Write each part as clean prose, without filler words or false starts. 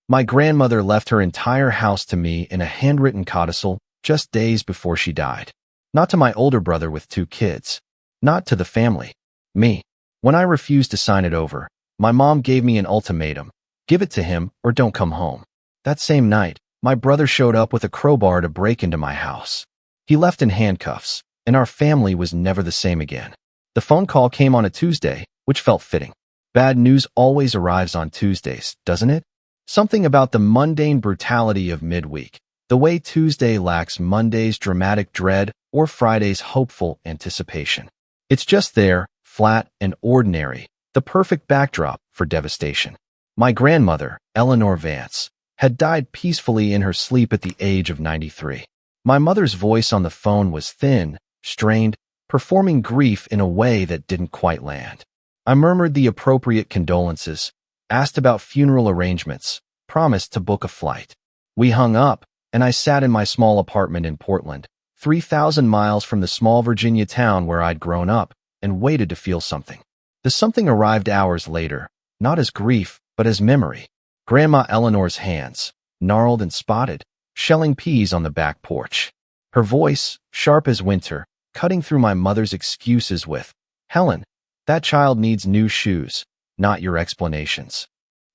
My grandmother left her entire house to me in a handwritten codicil just days before she died. Not to my older brother with 2 kids. Not to the family. Me. When I refused to sign it over, my mom gave me an ultimatum. Give it to him or don't come home. That same night, my brother showed up with a crowbar to break into my house. He left in handcuffs, and our family was never the same again. The phone call came on a Tuesday, which felt fitting. Bad news always arrives on Tuesdays, doesn't it? Something about the mundane brutality of midweek, the way Tuesday lacks Monday's dramatic dread or Friday's hopeful anticipation. It's just there, flat and ordinary, the perfect backdrop for devastation. My grandmother, Eleanor Vance, had died peacefully in her sleep at the age of 93. My mother's voice on the phone was thin, strained, performing grief in a way that didn't quite land. I murmured the appropriate condolences, asked about funeral arrangements, promised to book a flight. We hung up, and I sat in my small apartment in Portland, 3,000 miles from the small Virginia town where I'd grown up, and waited to feel something. The something arrived hours later, not as grief, but as memory. Grandma Eleanor's hands, gnarled and spotted, shelling peas on the back porch. Her voice, sharp as winter, cutting through my mother's excuses with, "Helen, that child needs new shoes, not your explanations."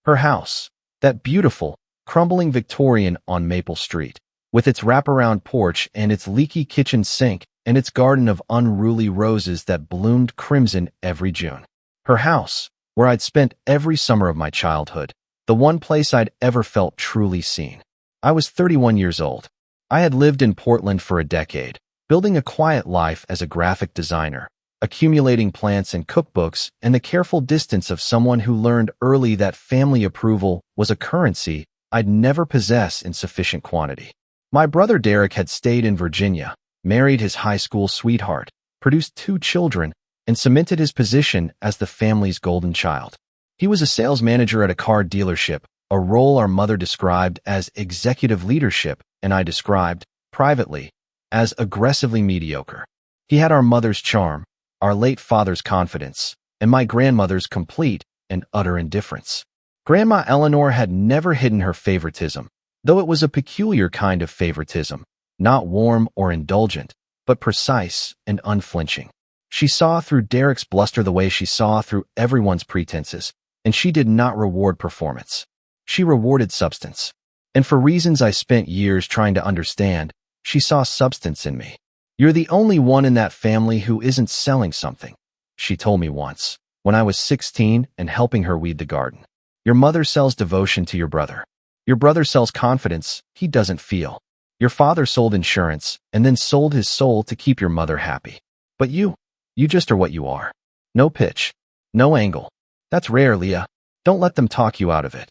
Her house, that beautiful, crumbling Victorian on Maple Street, with its wraparound porch and its leaky kitchen sink and its garden of unruly roses that bloomed crimson every June. Her house, where I'd spent every summer of my childhood, the one place I'd ever felt truly seen. I was 31 years old. I had lived in Portland for a decade, building a quiet life as a graphic designer, accumulating plants and cookbooks, and the careful distance of someone who learned early that family approval was a currency I'd never possess in sufficient quantity. My brother Derek had stayed in Virginia, married his high school sweetheart, produced 2 children, and cemented his position as the family's golden child. He was a sales manager at a car dealership, a role our mother described as executive leadership and I described, privately, as aggressively mediocre. He had our mother's charm, our late father's confidence, and my grandmother's complete and utter indifference. Grandma Eleanor had never hidden her favoritism, though it was a peculiar kind of favoritism, not warm or indulgent, but precise and unflinching. She saw through Derek's bluster the way she saw through everyone's pretenses, and she did not reward performance. She rewarded substance. And for reasons I spent years trying to understand, she saw substance in me. "You're the only one in that family who isn't selling something," she told me once, when I was 16 and helping her weed the garden. "Your mother sells devotion to your brother. Your brother sells confidence he doesn't feel. Your father sold insurance and then sold his soul to keep your mother happy. But you just are what you are. No pitch. No angle. That's rare, Leah. Don't let them talk you out of it."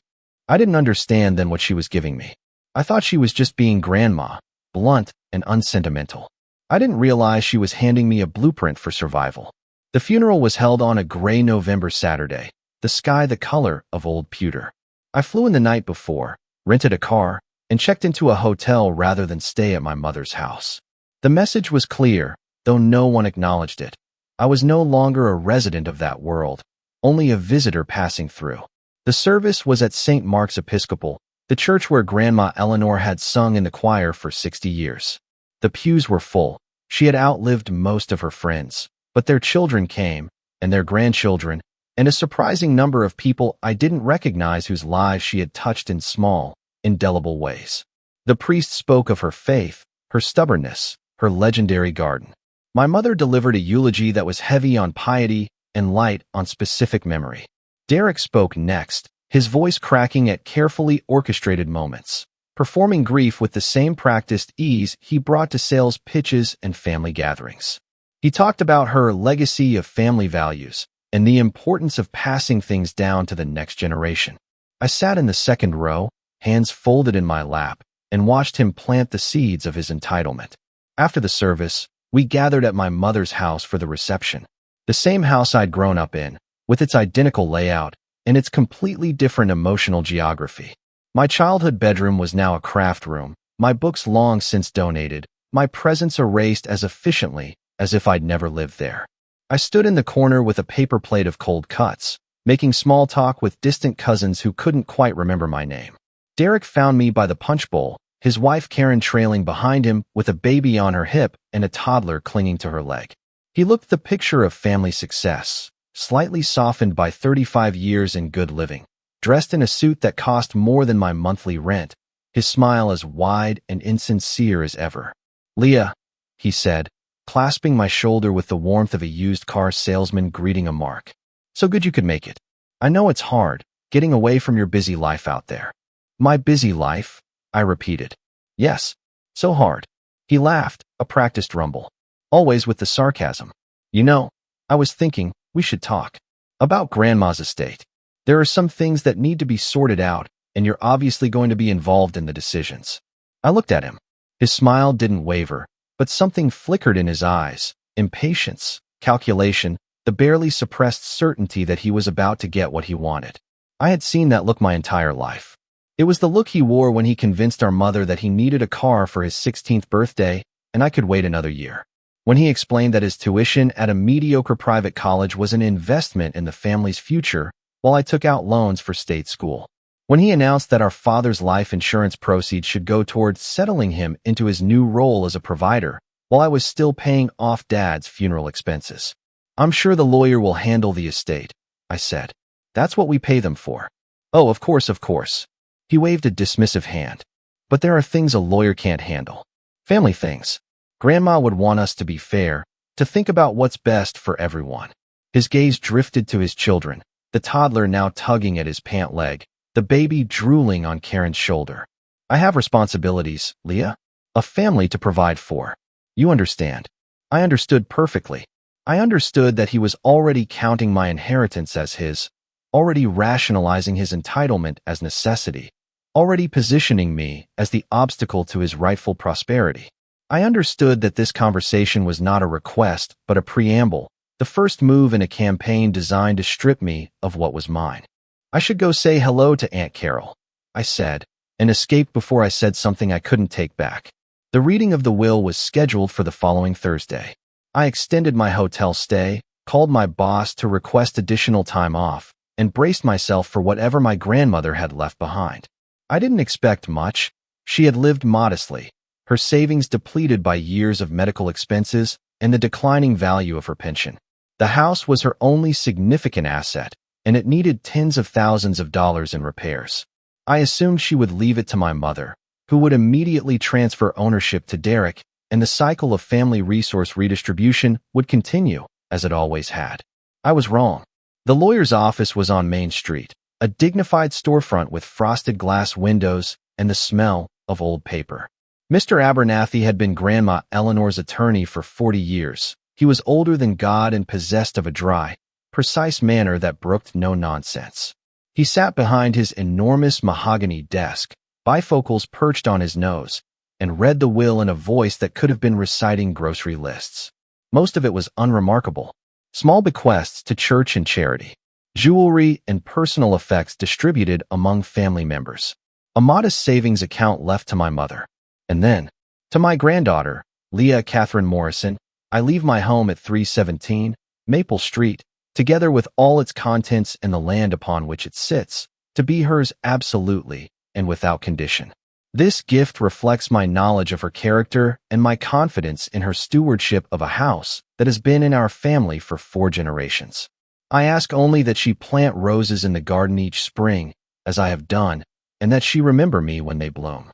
I didn't understand then what she was giving me. I thought she was just being grandma, blunt and unsentimental. I didn't realize she was handing me a blueprint for survival. The funeral was held on a gray November Saturday, the sky the color of old pewter. I flew in the night before, rented a car, and checked into a hotel rather than stay at my mother's house. The message was clear, though no one acknowledged it. I was no longer a resident of that world, only a visitor passing through. The service was at St. Mark's Episcopal, the church where Grandma Eleanor had sung in the choir for 60 years. The pews were full. She had outlived most of her friends, but their children came, and their grandchildren, and a surprising number of people I didn't recognize whose lives she had touched in small, indelible ways. The priest spoke of her faith, her stubbornness, her legendary garden. My mother delivered a eulogy that was heavy on piety and light on specific memory. Derek spoke next, his voice cracking at carefully orchestrated moments, performing grief with the same practiced ease he brought to sales pitches and family gatherings. He talked about her legacy of family values and the importance of passing things down to the next generation. I sat in the second row, hands folded in my lap, and watched him plant the seeds of his entitlement. After the service, we gathered at my mother's house for the reception. The same house I'd grown up in, with its identical layout and its completely different emotional geography. My childhood bedroom was now a craft room, my books long since donated, my presence erased as efficiently as if I'd never lived there. I stood in the corner with a paper plate of cold cuts, making small talk with distant cousins who couldn't quite remember my name. Derek found me by the punch bowl, his wife Karen trailing behind him with a baby on her hip and a toddler clinging to her leg. He looked the picture of family success, slightly softened by 35 years in good living, dressed in a suit that cost more than my monthly rent, his smile as wide and insincere as ever. "Leah," he said, clasping my shoulder with the warmth of a used car salesman greeting a mark. "So good you could make it. I know it's hard, getting away from your busy life out there." "My busy life?" I repeated. "Yes, so hard." He laughed, a practiced rumble, always with the sarcasm. "You know, I was thinking we should talk about Grandma's estate. There are some things that need to be sorted out, and you're obviously going to be involved in the decisions." I looked at him. His smile didn't waver, but something flickered in his eyes, impatience, calculation, the barely suppressed certainty that he was about to get what he wanted. I had seen that look my entire life. It was the look he wore when he convinced our mother that he needed a car for his 16th birthday, and I could wait another year. When he explained that his tuition at a mediocre private college was an investment in the family's future, while I took out loans for state school. When he announced that our father's life insurance proceeds should go towards settling him into his new role as a provider, while I was still paying off Dad's funeral expenses. "I'm sure the lawyer will handle the estate," I said. "That's what we pay them for." "Oh, of course, of course." He waved a dismissive hand. "But there are things a lawyer can't handle. Family things. Grandma would want us to be fair, to think about what's best for everyone." His gaze drifted to his children, the toddler now tugging at his pant leg, the baby drooling on Karen's shoulder. "I have responsibilities, Leah. A family to provide for. You understand." I understood perfectly. I understood that he was already counting my inheritance as his, already rationalizing his entitlement as necessity, already positioning me as the obstacle to his rightful prosperity. I understood that this conversation was not a request, but a preamble, the first move in a campaign designed to strip me of what was mine. "I should go say hello to Aunt Carol," I said, and escaped before I said something I couldn't take back. The reading of the will was scheduled for the following Thursday. I extended my hotel stay, called my boss to request additional time off, and braced myself for whatever my grandmother had left behind. I didn't expect much. She had lived modestly, her savings depleted by years of medical expenses and the declining value of her pension. The house was her only significant asset, and it needed tens of thousands of dollars in repairs. I assumed she would leave it to my mother, who would immediately transfer ownership to Derek, and the cycle of family resource redistribution would continue, as it always had. I was wrong. The lawyer's office was on Main Street, a dignified storefront with frosted glass windows and the smell of old paper. Mr. Abernathy had been Grandma Eleanor's attorney for 40 years. He was older than God and possessed of a dry, precise manner that brooked no nonsense. He sat behind his enormous mahogany desk, bifocals perched on his nose, and read the will in a voice that could have been reciting grocery lists. Most of it was unremarkable. Small bequests to church and charity, jewelry and personal effects distributed among family members, a modest savings account left to my mother. And then, to my granddaughter, Leah Catherine Morrison, I leave my home at 317 Maple Street, together with all its contents and the land upon which it sits, to be hers absolutely and without condition. This gift reflects my knowledge of her character and my confidence in her stewardship of a house that has been in our family for 4 generations. I ask only that she plant roses in the garden each spring, as I have done, and that she remember me when they bloom.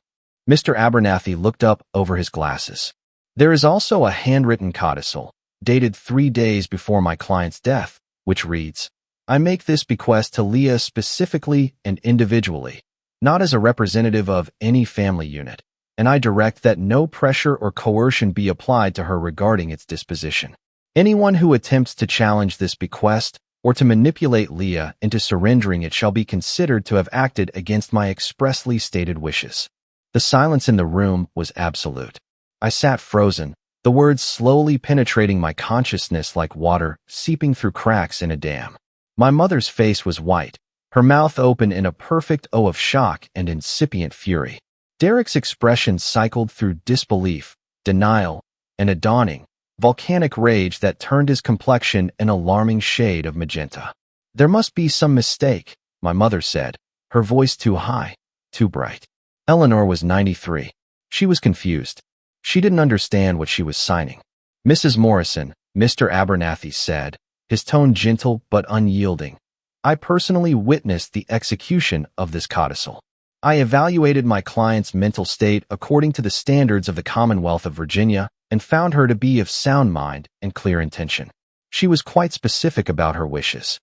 Mr. Abernathy looked up over his glasses. There is also a handwritten codicil, dated 3 days before my client's death, which reads, "I make this bequest to Leah specifically and individually, not as a representative of any family unit, and I direct that no pressure or coercion be applied to her regarding its disposition. Anyone who attempts to challenge this bequest or to manipulate Leah into surrendering it shall be considered to have acted against my expressly stated wishes." The silence in the room was absolute. I sat frozen, the words slowly penetrating my consciousness like water seeping through cracks in a dam. My mother's face was white, her mouth open in a perfect O of shock and incipient fury. Derek's expression cycled through disbelief, denial, and a dawning, volcanic rage that turned his complexion an alarming shade of magenta. "There must be some mistake," my mother said, her voice too high, too bright. Eleanor was 93. She was confused. She didn't understand what she was signing. Mrs. Morrison, Mr. Abernathy said, his tone gentle but unyielding. I personally witnessed the execution of this codicil. I evaluated my client's mental state according to the standards of the Commonwealth of Virginia and found her to be of sound mind and clear intention. She was quite specific about her wishes.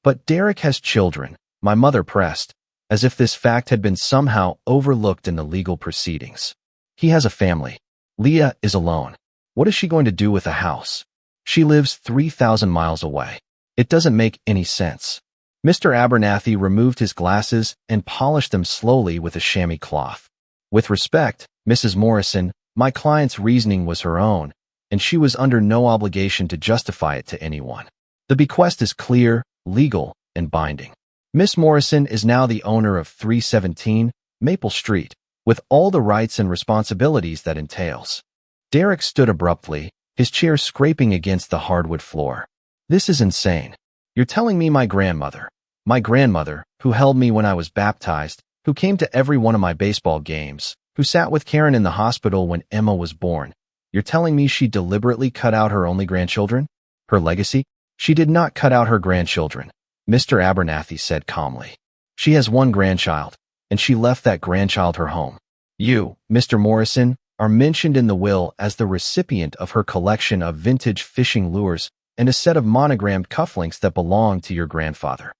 But Derek has children, my mother pressed, as if this fact had been somehow overlooked in the legal proceedings. He has a family. Leah is alone. What is she going to do with a house? She lives 3,000 miles away. It doesn't make any sense. Mr. Abernathy removed his glasses and polished them slowly with a chamois cloth. With respect, Mrs. Morrison, my client's reasoning was her own, and she was under no obligation to justify it to anyone. The bequest is clear, legal, and binding. Miss Morrison is now the owner of 317 Maple Street, with all the rights and responsibilities that entails. Derek stood abruptly, his chair scraping against the hardwood floor. This is insane. You're telling me my grandmother, who held me when I was baptized, who came to every one of my baseball games, who sat with Karen in the hospital when Emma was born, you're telling me she deliberately cut out her only grandchildren? Her legacy? She did not cut out her grandchildren, Mr. Abernathy said calmly. She has one grandchild, and she left that grandchild her home. You, Mr. Morrison, are mentioned in the will as the recipient of her collection of vintage fishing lures and a set of monogrammed cufflinks that belonged to your grandfather.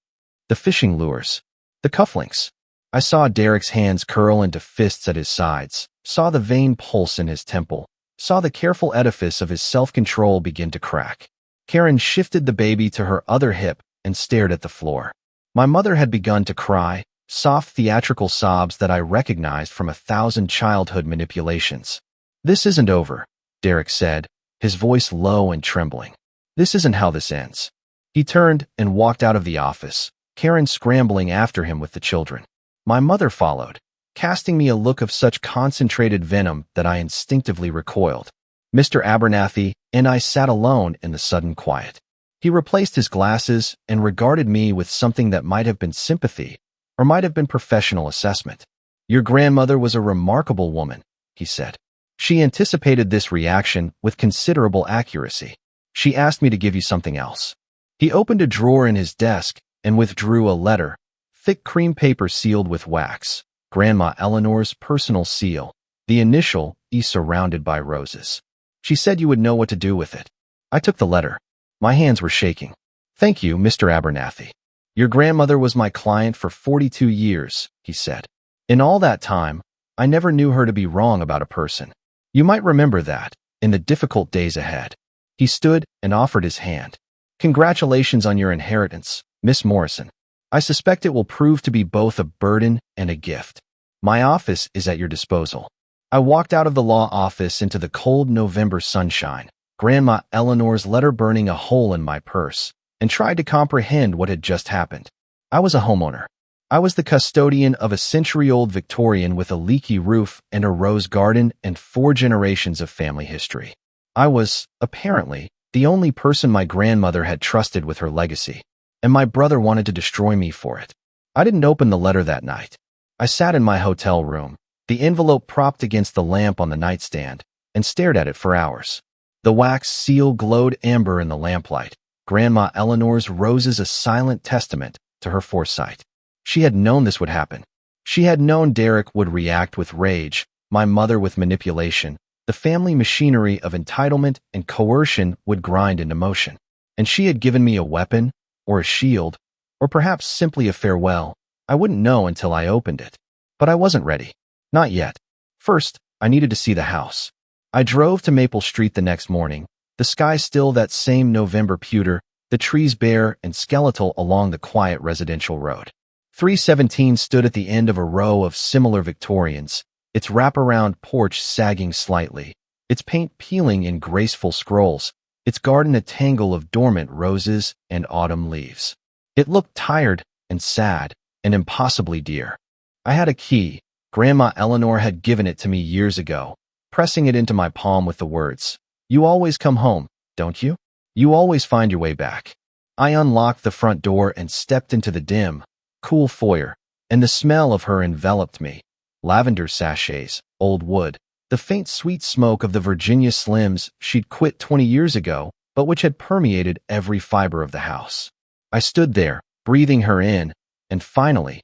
The fishing lures. The cufflinks. I saw Derek's hands curl into fists at his sides, saw the vein pulse in his temple, saw the careful edifice of his self-control begin to crack. Karen shifted the baby to her other hip and stared at the floor. My mother had begun to cry, soft theatrical sobs that I recognized from 1,000 childhood manipulations. This isn't over, Derek said, his voice low and trembling. This isn't how this ends. He turned and walked out of the office, Karen scrambling after him with the children. My mother followed, casting me a look of such concentrated venom that I instinctively recoiled. Mr. Abernathy and I sat alone in the sudden quiet. He replaced his glasses and regarded me with something that might have been sympathy or might have been professional assessment. Your grandmother was a remarkable woman, he said. She anticipated this reaction with considerable accuracy. She asked me to give you something else. He opened a drawer in his desk and withdrew a letter, thick cream paper sealed with wax, Grandma Eleanor's personal seal, the initial E surrounded by roses. She said you would know what to do with it. I took the letter. My hands were shaking. Thank you, Mr. Abernathy. Your grandmother was my client for 42 years, he said. In all that time, I never knew her to be wrong about a person. You might remember that, in the difficult days ahead. He stood and offered his hand. Congratulations on your inheritance, Miss Morrison. I suspect it will prove to be both a burden and a gift. My office is at your disposal. I walked out of the law office into the cold November sunshine, Grandma Eleanor's letter burning a hole in my purse, and tried to comprehend what had just happened. I was a homeowner. I was the custodian of a century-old Victorian with a leaky roof and a rose garden and 4 generations of family history. I was, apparently, the only person my grandmother had trusted with her legacy, and my brother wanted to destroy me for it. I didn't open the letter that night. I sat in my hotel room, the envelope propped against the lamp on the nightstand, and stared at it for hours. The wax seal glowed amber in the lamplight. Grandma Eleanor's roses a silent testament to her foresight. She had known this would happen. She had known Derek would react with rage, my mother with manipulation. The family machinery of entitlement and coercion would grind into motion. And she had given me a weapon, or a shield, or perhaps simply a farewell. I wouldn't know until I opened it. But I wasn't ready. Not yet. First, I needed to see the house. I drove to Maple Street the next morning, the sky still that same November pewter, the trees bare and skeletal along the quiet residential road. 317 stood at the end of a row of similar Victorians, its wraparound porch sagging slightly, its paint peeling in graceful scrolls, its garden a tangle of dormant roses and autumn leaves. It looked tired and sad and impossibly dear. I had a key. Grandma Eleanor had given it to me years ago, pressing it into my palm with the words, "You always come home, don't you? You always find your way back." I unlocked the front door and stepped into the dim, cool foyer, and the smell of her enveloped me. Lavender sachets, old wood, the faint sweet smoke of the Virginia Slims she'd quit 20 years ago, but which had permeated every fiber of the house. I stood there, breathing her in, and finally,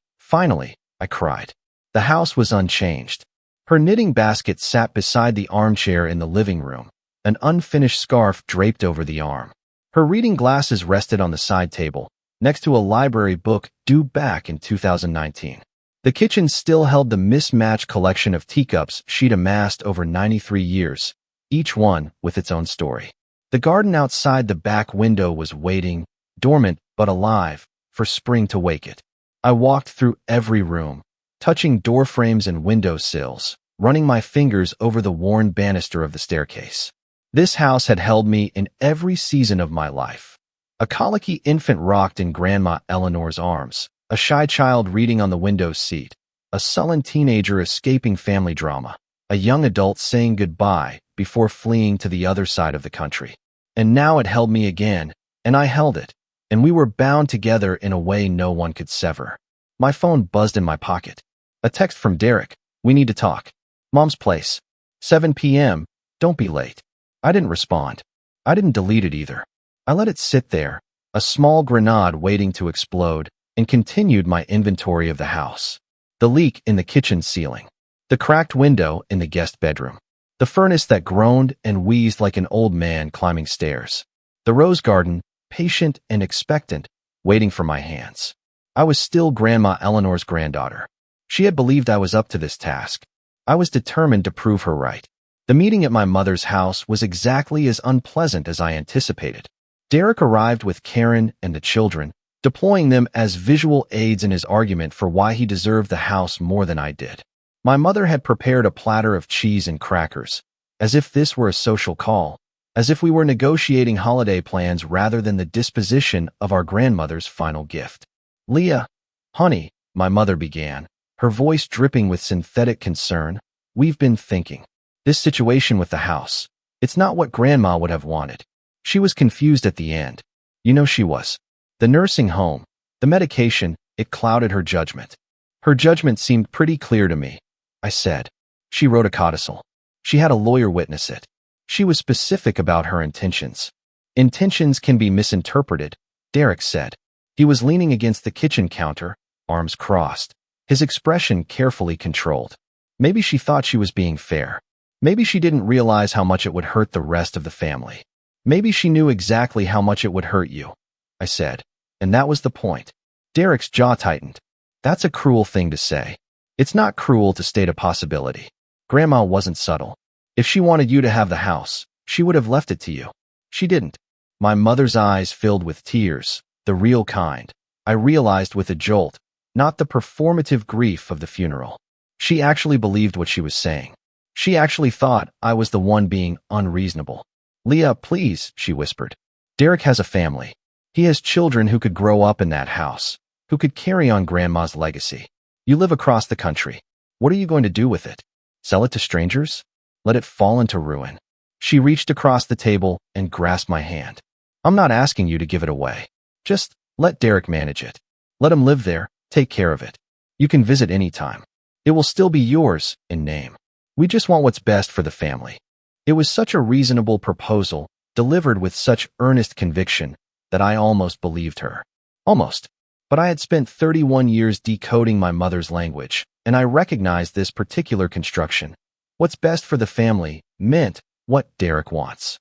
I cried. The house was unchanged. Her knitting basket sat beside the armchair in the living room, an unfinished scarf draped over the arm. Her reading glasses rested on the side table, next to a library book due back in 2019. The kitchen still held the mismatched collection of teacups she'd amassed over 93 years, each one with its own story. The garden outside the back window was waiting, dormant but alive, for spring to wake it. I walked through every room, touching door frames and window sills, running my fingers over the worn banister of the staircase. This house had held me in every season of my life. A colicky infant rocked in Grandma Eleanor's arms, a shy child reading on the window seat, a sullen teenager escaping family drama, a young adult saying goodbye before fleeing to the other side of the country. And now it held me again, and I held it, and we were bound together in a way no one could sever. My phone buzzed in my pocket. A text from Derek. We need to talk. Mom's place. 7 p.m. Don't be late. I didn't respond. I didn't delete it either. I let it sit there, a small grenade waiting to explode, and continued my inventory of the house. The leak in the kitchen ceiling. The cracked window in the guest bedroom. The furnace that groaned and wheezed like an old man climbing stairs. The rose garden, patient and expectant, waiting for my hands. I was still Grandma Eleanor's granddaughter. She had believed I was up to this task. I was determined to prove her right. The meeting at my mother's house was exactly as unpleasant as I anticipated. Derek arrived with Karen and the children, deploying them as visual aids in his argument for why he deserved the house more than I did. My mother had prepared a platter of cheese and crackers, as if this were a social call, as if we were negotiating holiday plans rather than the disposition of our grandmother's final gift. Leah, honey, my mother began, her voice dripping with synthetic concern, we've been thinking. This situation with the house, it's not what Grandma would have wanted. She was confused at the end. You know she was. The nursing home, the medication, it clouded her judgment. Her judgment seemed pretty clear to me, I said. She wrote a codicil. She had a lawyer witness it. She was specific about her intentions. Intentions can be misinterpreted, Derek said. He was leaning against the kitchen counter, arms crossed, his expression carefully controlled. Maybe she thought she was being fair. Maybe she didn't realize how much it would hurt the rest of the family. Maybe she knew exactly how much it would hurt you, I said. And that was the point. Derek's jaw tightened. That's a cruel thing to say. It's not cruel to state a possibility. Grandma wasn't subtle. If she wanted you to have the house, she would have left it to you. She didn't. My mother's eyes filled with tears, the real kind. I realized with a jolt, not the performative grief of the funeral. She actually believed what she was saying. She actually thought I was the one being unreasonable. Leah, please, she whispered. Derek has a family. He has children who could grow up in that house, who could carry on Grandma's legacy. You live across the country. What are you going to do with it? Sell it to strangers? Let it fall into ruin. She reached across the table and grasped my hand. I'm not asking you to give it away. Just let Derek manage it. Let him live there, take care of it. You can visit anytime. It will still be yours in name. We just want what's best for the family. It was such a reasonable proposal, delivered with such earnest conviction, that I almost believed her. Almost. But I had spent 31 years decoding my mother's language, and I recognized this particular construction. What's best for the family meant what Derek wants.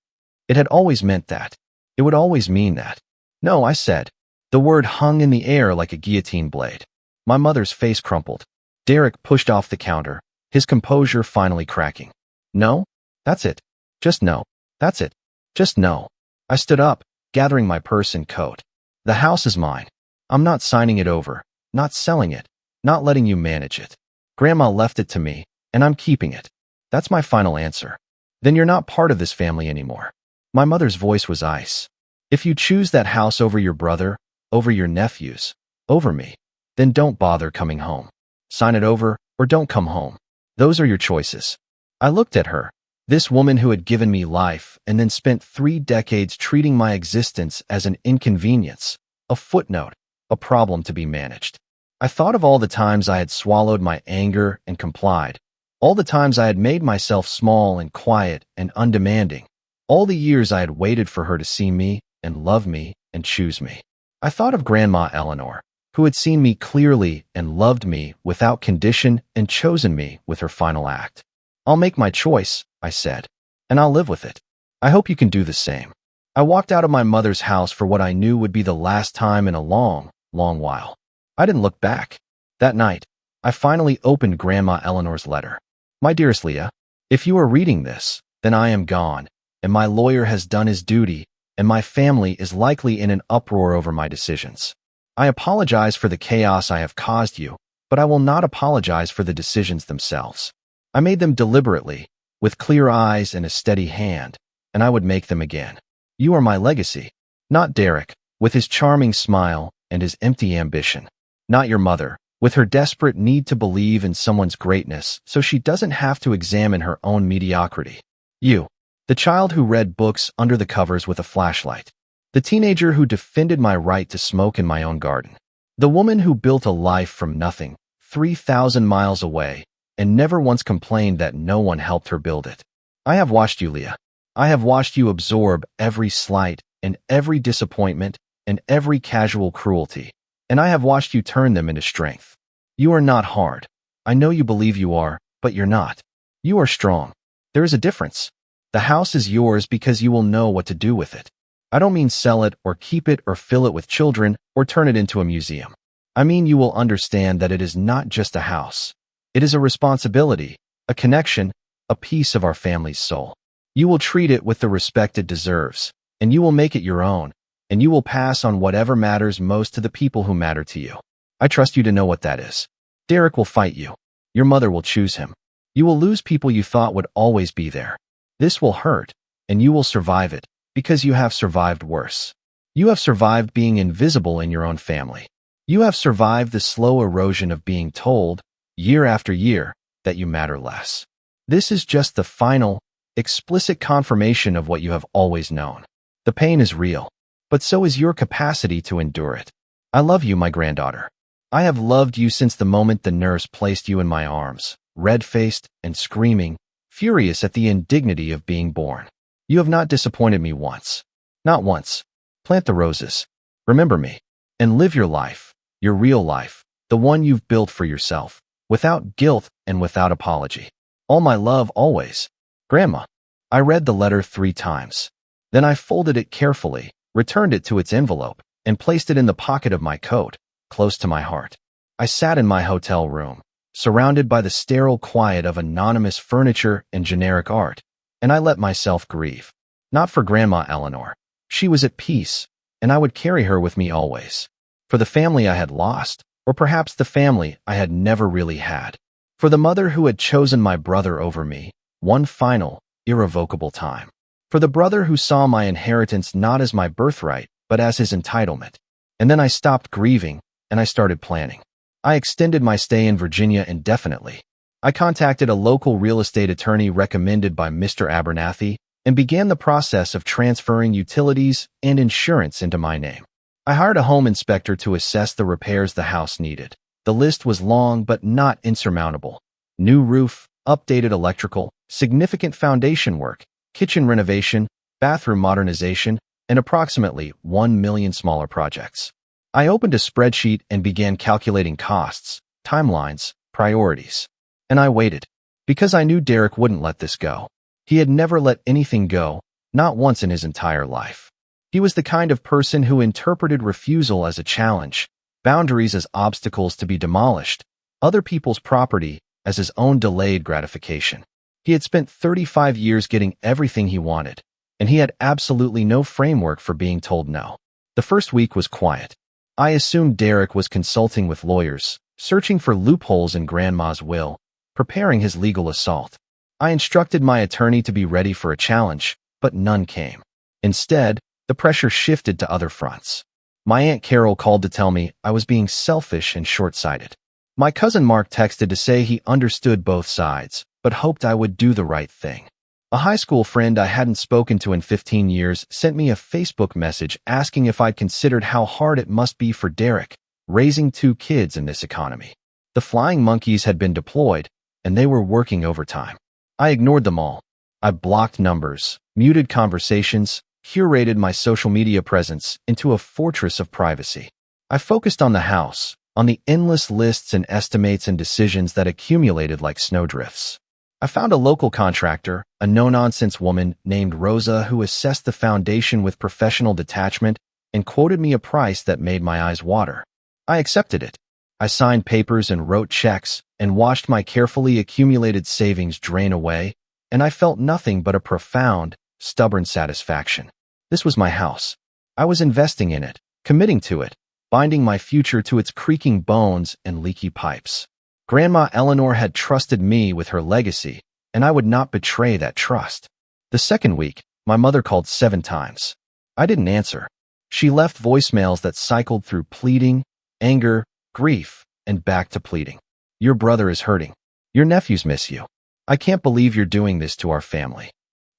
It had always meant that. It would always mean that. No, I said. The word hung in the air like a guillotine blade. My mother's face crumpled. Derek pushed off the counter, his composure finally cracking. No? That's it. Just no. That's it. Just no. I stood up, gathering my purse and coat. The house is mine. I'm not signing it over, not selling it, not letting you manage it. Grandma left it to me, and I'm keeping it. That's my final answer. Then you're not part of this family anymore. My mother's voice was ice. If you choose that house over your brother, over your nephews, over me, then don't bother coming home. Sign it over, or don't come home. Those are your choices. I looked at her, this woman who had given me life and then spent 3 decades treating my existence as an inconvenience, a footnote, a problem to be managed. I thought of all the times I had swallowed my anger and complied, all the times I had made myself small and quiet and undemanding, all the years I had waited for her to see me and love me and choose me. I thought of Grandma Eleanor, who had seen me clearly and loved me without condition and chosen me with her final act. "I'll make my choice," I said, "and I'll live with it. I hope you can do the same." I walked out of my mother's house for what I knew would be the last time in a long, long while. I didn't look back. That night, I finally opened Grandma Eleanor's letter. "My dearest Leah, if you are reading this, then I am gone, and my lawyer has done his duty, and my family is likely in an uproar over my decisions. I apologize for the chaos I have caused you, but I will not apologize for the decisions themselves. I made them deliberately, with clear eyes and a steady hand, and I would make them again. You are my legacy, not Derek, with his charming smile and his empty ambition. Not your mother, with her desperate need to believe in someone's greatness so she doesn't have to examine her own mediocrity. You, the child who read books under the covers with a flashlight. The teenager who defended my right to smoke in my own garden. The woman who built a life from nothing, 3,000 miles away, and never once complained that no one helped her build it. I have watched you, Leah. I have watched you absorb every slight and every disappointment and every casual cruelty, and I have watched you turn them into strength. You are not hard. I know you believe you are, but you're not. You are strong. There is a difference. The house is yours because you will know what to do with it. I don't mean sell it or keep it or fill it with children or turn it into a museum. I mean you will understand that it is not just a house. It is a responsibility, a connection, a piece of our family's soul. You will treat it with the respect it deserves, and you will make it your own, and you will pass on whatever matters most to the people who matter to you. I trust you to know what that is. Derek will fight you. Your mother will choose him. You will lose people you thought would always be there. This will hurt, and you will survive it, because you have survived worse. You have survived being invisible in your own family. You have survived the slow erosion of being told, year after year, that you matter less. This is just the final, explicit confirmation of what you have always known. The pain is real, but so is your capacity to endure it. I love you, my granddaughter. I have loved you since the moment the nurse placed you in my arms, red-faced and screaming, furious at the indignity of being born. You have not disappointed me once. Not once. Plant the roses. Remember me. And live your life, your real life, the one you've built for yourself, without guilt and without apology. All my love always. Grandma. I read the letter 3 times. Then I folded it carefully, returned it to its envelope, and placed it in the pocket of my coat, close to my heart. I sat in my hotel room, surrounded by the sterile quiet of anonymous furniture and generic art, and I let myself grieve. Not for Grandma Eleanor. She was at peace, and I would carry her with me always. For the family I had lost, or perhaps the family I had never really had. For the mother who had chosen my brother over me, one final, irrevocable time. For the brother who saw my inheritance not as my birthright, but as his entitlement. And then I stopped grieving, and I started planning. I extended my stay in Virginia indefinitely. I contacted a local real estate attorney recommended by Mr. Abernathy and began the process of transferring utilities and insurance into my name. I hired a home inspector to assess the repairs the house needed. The list was long but not insurmountable. New roof, updated electrical, significant foundation work, kitchen renovation, bathroom modernization, and approximately 1 million smaller projects. I opened a spreadsheet and began calculating costs, timelines, priorities. And I waited, because I knew Derek wouldn't let this go. He had never let anything go, not once in his entire life. He was the kind of person who interpreted refusal as a challenge, boundaries as obstacles to be demolished, other people's property as his own delayed gratification. He had spent 35 years getting everything he wanted, and he had absolutely no framework for being told no. The first week was quiet. I assumed Derek was consulting with lawyers, searching for loopholes in Grandma's will, preparing his legal assault. I instructed my attorney to be ready for a challenge, but none came. Instead, the pressure shifted to other fronts. My Aunt Carol called to tell me I was being selfish and short-sighted. My cousin Mark texted to say he understood both sides, but hoped I would do the right thing. A high school friend I hadn't spoken to in 15 years sent me a Facebook message asking if I'd considered how hard it must be for Derek, raising 2 kids in this economy. The flying monkeys had been deployed, and they were working overtime. I ignored them all. I blocked numbers, muted conversations, curated my social media presence into a fortress of privacy. I focused on the house, on the endless lists and estimates and decisions that accumulated like snowdrifts. I found a local contractor, a no-nonsense woman named Rosa who assessed the foundation with professional detachment and quoted me a price that made my eyes water. I accepted it. I signed papers and wrote checks and watched my carefully accumulated savings drain away, and I felt nothing but a profound, stubborn satisfaction. This was my house. I was investing in it, committing to it, binding my future to its creaking bones and leaky pipes. Grandma Eleanor had trusted me with her legacy, and I would not betray that trust. The second week, my mother called 7 times. I didn't answer. She left voicemails that cycled through pleading, anger, grief, and back to pleading. Your brother is hurting. Your nephews miss you. I can't believe you're doing this to our family.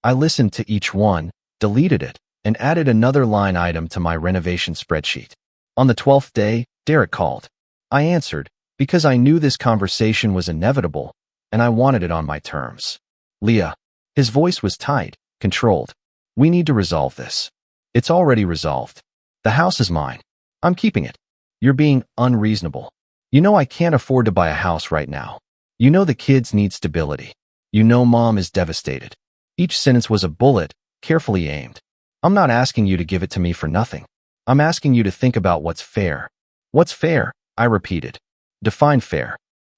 I listened to each one, deleted it, and added another line item to my renovation spreadsheet. On the 12th day, Derek called. I answered, because I knew this conversation was inevitable, and I wanted it on my terms. Leah. His voice was tight, controlled. We need to resolve this. It's already resolved. The house is mine. I'm keeping it. You're being unreasonable. You know I can't afford to buy a house right now. You know the kids need stability. You know Mom is devastated. Each sentence was a bullet, carefully aimed. I'm not asking you to give it to me for nothing. I'm asking you to think about what's fair. What's fair? I repeated. Define fair.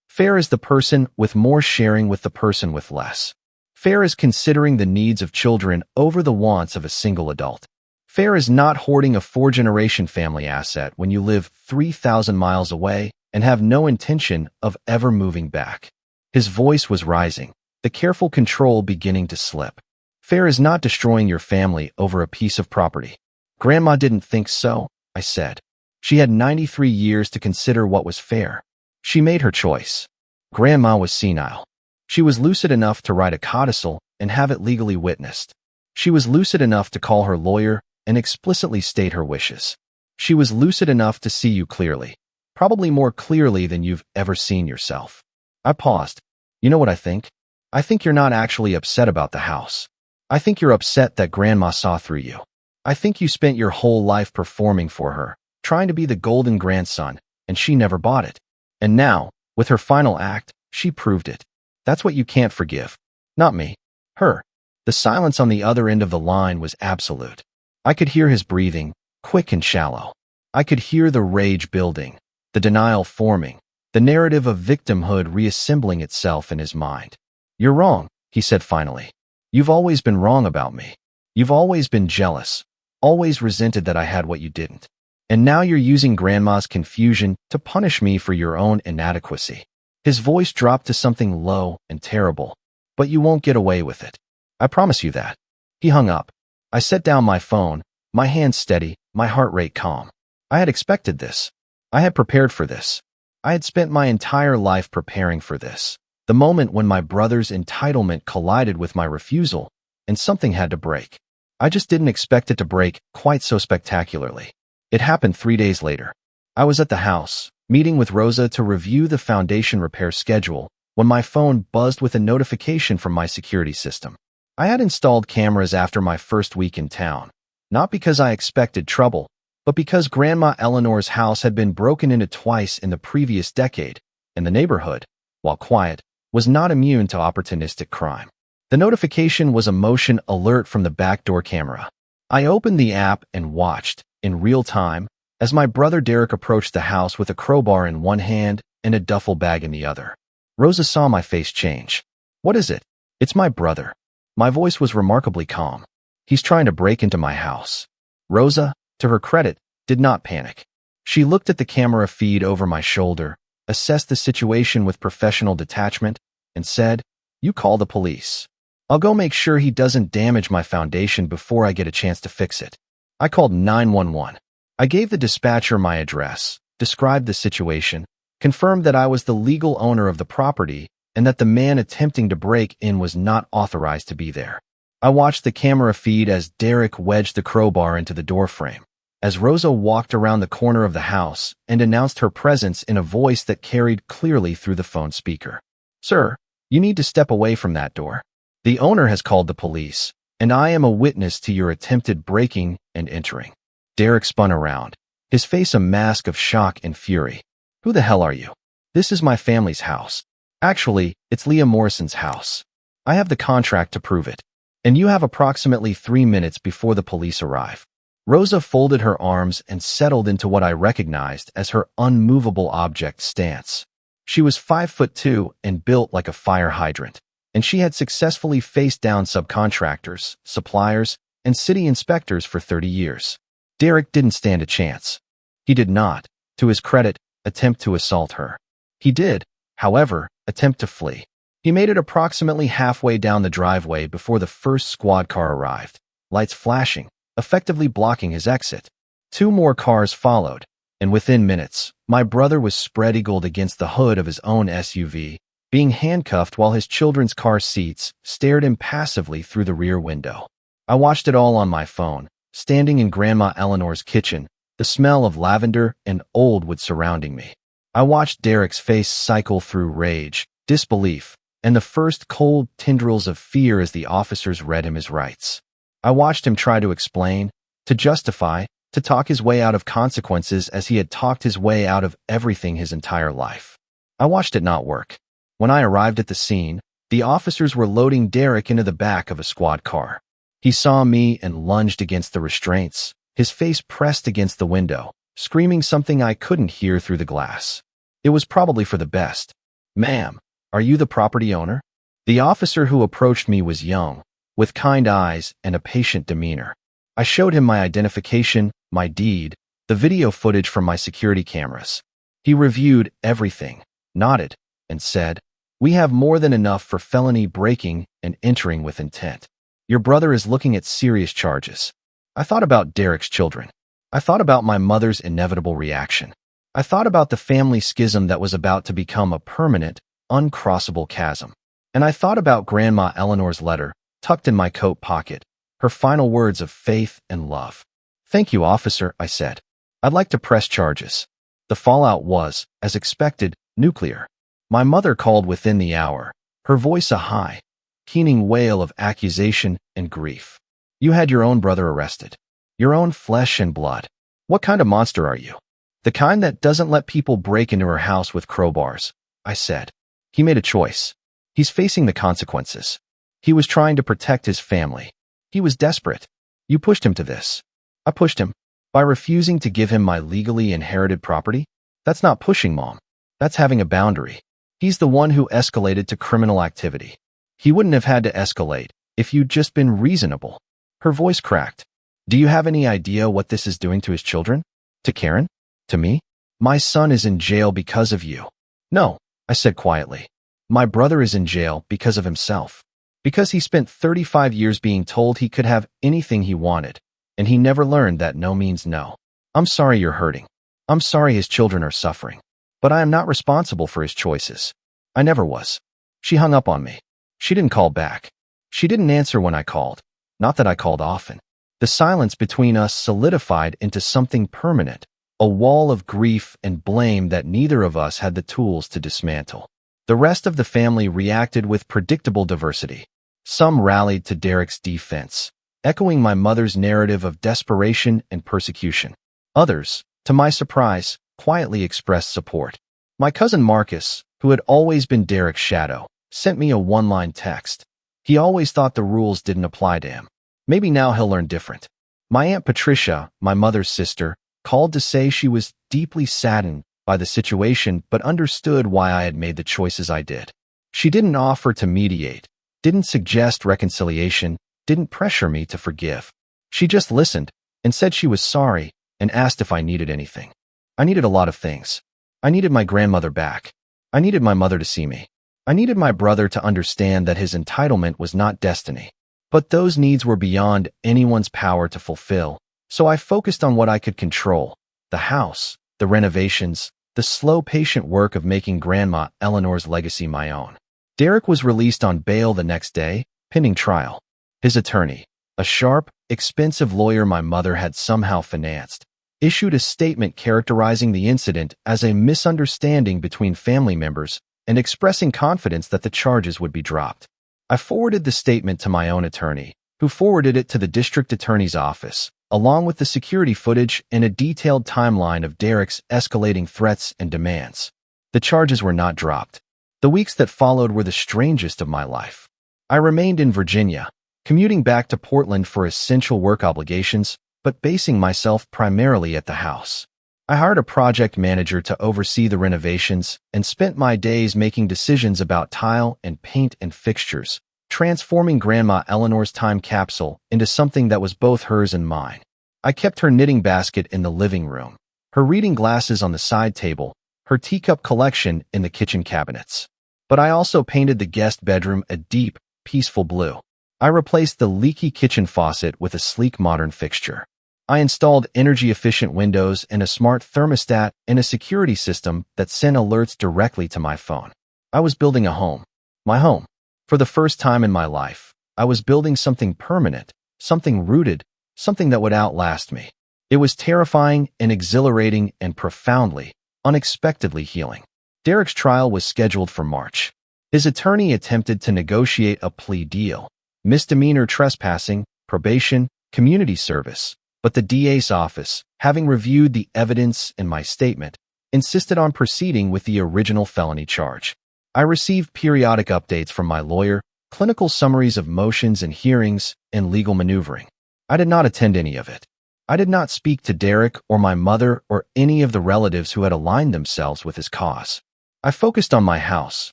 Fair is the person with more sharing with the person with less. Fair is considering the needs of children over the wants of a single adult. Fair is not hoarding a 4-generation family asset when you live 3,000 miles away and have no intention of ever moving back. His voice was rising, the careful control beginning to slip. Fair is not destroying your family over a piece of property. Grandma didn't think so, I said. She had 93 years to consider what was fair. She made her choice. Grandma was senile. She was lucid enough to write a codicil and have it legally witnessed. She was lucid enough to call her lawyer and explicitly state her wishes. She was lucid enough to see you clearly, probably more clearly than you've ever seen yourself. I paused. You know what I think? I think you're not actually upset about the house. I think you're upset that Grandma saw through you. I think you spent your whole life performing for her, trying to be the golden grandson, and she never bought it. And now, with her final act, she proved it. That's what you can't forgive. Not me. Her. The silence on the other end of the line was absolute. I could hear his breathing, quick and shallow. I could hear the rage building, the denial forming, the narrative of victimhood reassembling itself in his mind. You're wrong, he said finally. You've always been wrong about me. You've always been jealous, always resented that I had what you didn't. And now you're using Grandma's confusion to punish me for your own inadequacy. His voice dropped to something low and terrible. But you won't get away with it. I promise you that. He hung up. I set down my phone, my hands steady, my heart rate calm. I had expected this. I had prepared for this. I had spent my entire life preparing for this. The moment when my brother's entitlement collided with my refusal, and something had to break. I just didn't expect it to break quite so spectacularly. It happened 3 days later. I was at the house, meeting with Rosa to review the foundation repair schedule, when my phone buzzed with a notification from my security system. I had installed cameras after my first week in town, not because I expected trouble, but because Grandma Eleanor's house had been broken into twice in the previous decade, and the neighborhood, while quiet, was not immune to opportunistic crime. The notification was a motion alert from the backdoor camera. I opened the app and watched, in real time, as my brother Derek approached the house with a crowbar in one hand and a duffel bag in the other. Rosa saw my face change. What is it? It's my brother. My voice was remarkably calm. He's trying to break into my house. Rosa, to her credit, did not panic. She looked at the camera feed over my shoulder, assessed the situation with professional detachment, and said, "You call the police. I'll go make sure he doesn't damage my foundation before I get a chance to fix it." I called 911. I gave the dispatcher my address, described the situation, confirmed that I was the legal owner of the property, and that the man attempting to break in was not authorized to be there. I watched the camera feed as Derek wedged the crowbar into the doorframe. as Rosa walked around the corner of the house and announced her presence in a voice that carried clearly through the phone speaker. "Sir, you need to step away from that door. The owner has called the police, and I am a witness to your attempted breaking and entering." Derek spun around, his face a mask of shock and fury. "Who the hell are you? This is my family's house. Actually, it's Leah Morrison's house. I have the contract to prove it. And you have approximately 3 minutes before the police arrive." Rosa folded her arms and settled into what I recognized as her unmovable object stance. She was 5'2" and built like a fire hydrant, and she had successfully faced down subcontractors, suppliers, and city inspectors for 30 years. Derek didn't stand a chance. He did not, to his credit, attempt to assault her. He did, however, attempt to flee. He made it approximately halfway down the driveway before the first squad car arrived, lights flashing, effectively blocking his exit. 2 more cars followed, and within minutes, my brother was spread-eagled against the hood of his own SUV, being handcuffed while his children's car seats stared impassively through the rear window. I watched it all on my phone, standing in Grandma Eleanor's kitchen, the smell of lavender and old wood surrounding me. I watched Derek's face cycle through rage, disbelief, and the first cold tendrils of fear as the officers read him his rights. I watched him try to explain, to justify, to talk his way out of consequences as he had talked his way out of everything his entire life. I watched it not work. When I arrived at the scene, the officers were loading Derek into the back of a squad car. He saw me and lunged against the restraints, his face pressed against the window, screaming something I couldn't hear through the glass. It was probably for the best. "Ma'am, are you the property owner?" The officer who approached me was young, with kind eyes and a patient demeanor. I showed him my identification, my deed, the video footage from my security cameras. He reviewed everything, nodded, and said, "We have more than enough for felony breaking and entering with intent. Your brother is looking at serious charges." I thought about Derek's children. I thought about my mother's inevitable reaction. I thought about the family schism that was about to become a permanent, uncrossable chasm. And I thought about Grandma Eleanor's letter, tucked in my coat pocket, her final words of faith and love. "Thank you, officer," I said. "I'd like to press charges." The fallout was, as expected, nuclear. My mother called within the hour, her voice a high, keening wail of accusation and grief. "You had your own brother arrested. Your own flesh and blood. What kind of monster are you?" "The kind that doesn't let people break into her house with crowbars," I said. "He made a choice. He's facing the consequences. He was trying to protect his family. He was desperate. You pushed him to this." "I pushed him? By refusing to give him my legally inherited property? That's not pushing, Mom. That's having a boundary. He's the one who escalated to criminal activity. He wouldn't have had to escalate if you'd just been reasonable." Her voice cracked. "Do you have any idea what this is doing to his children? To Karen? To me? My son is in jail because of you." "No," I said quietly. "My brother is in jail because of himself. Because he spent 35 years being told he could have anything he wanted, and he never learned that no means no. I'm sorry you're hurting. I'm sorry his children are suffering. But I am not responsible for his choices. I never was." She hung up on me. She didn't call back. She didn't answer when I called. Not that I called often. The silence between us solidified into something permanent, a wall of grief and blame that neither of us had the tools to dismantle. The rest of the family reacted with predictable diversity. Some rallied to Derek's defense, echoing my mother's narrative of desperation and persecution. Others, to my surprise, quietly expressed support. My cousin Marcus, who had always been Derek's shadow, sent me a one-line text. He always thought the rules didn't apply to him. Maybe now he'll learn different. My Aunt Patricia, my mother's sister, called to say she was deeply saddened by the situation but understood why I had made the choices I did. She didn't offer to mediate, didn't suggest reconciliation, didn't pressure me to forgive. She just listened and said she was sorry and asked if I needed anything. I needed a lot of things. I needed my grandmother back. I needed my mother to see me. I needed my brother to understand that his entitlement was not destiny. But those needs were beyond anyone's power to fulfill, so I focused on what I could control: the house, the renovations, the slow, patient work of making Grandma Eleanor's legacy my own. Derek was released on bail the next day, pending trial. His attorney, a sharp, expensive lawyer my mother had somehow financed, issued a statement characterizing the incident as a misunderstanding between family members and expressing confidence that the charges would be dropped. I forwarded the statement to my own attorney, who forwarded it to the district attorney's office, along with the security footage and a detailed timeline of Derek's escalating threats and demands. The charges were not dropped. The weeks that followed were the strangest of my life. I remained in Virginia, commuting back to Portland for essential work obligations, but basing myself primarily at the house. I hired a project manager to oversee the renovations and spent my days making decisions about tile and paint and fixtures, transforming Grandma Eleanor's time capsule into something that was both hers and mine. I kept her knitting basket in the living room, her reading glasses on the side table, her teacup collection in the kitchen cabinets. But I also painted the guest bedroom a deep, peaceful blue. I replaced the leaky kitchen faucet with a sleek modern fixture. I installed energy-efficient windows and a smart thermostat and a security system that sent alerts directly to my phone. I was building a home. My home. For the first time in my life, I was building something permanent, something rooted, something that would outlast me. It was terrifying and exhilarating and profoundly, unexpectedly healing. Derek's trial was scheduled for March. His attorney attempted to negotiate a plea deal, misdemeanor trespassing, probation, community service, but the DA's office, having reviewed the evidence in my statement, insisted on proceeding with the original felony charge. I received periodic updates from my lawyer, clinical summaries of motions and hearings, and legal maneuvering. I did not attend any of it. I did not speak to Derek or my mother or any of the relatives who had aligned themselves with his cause. I focused on my house,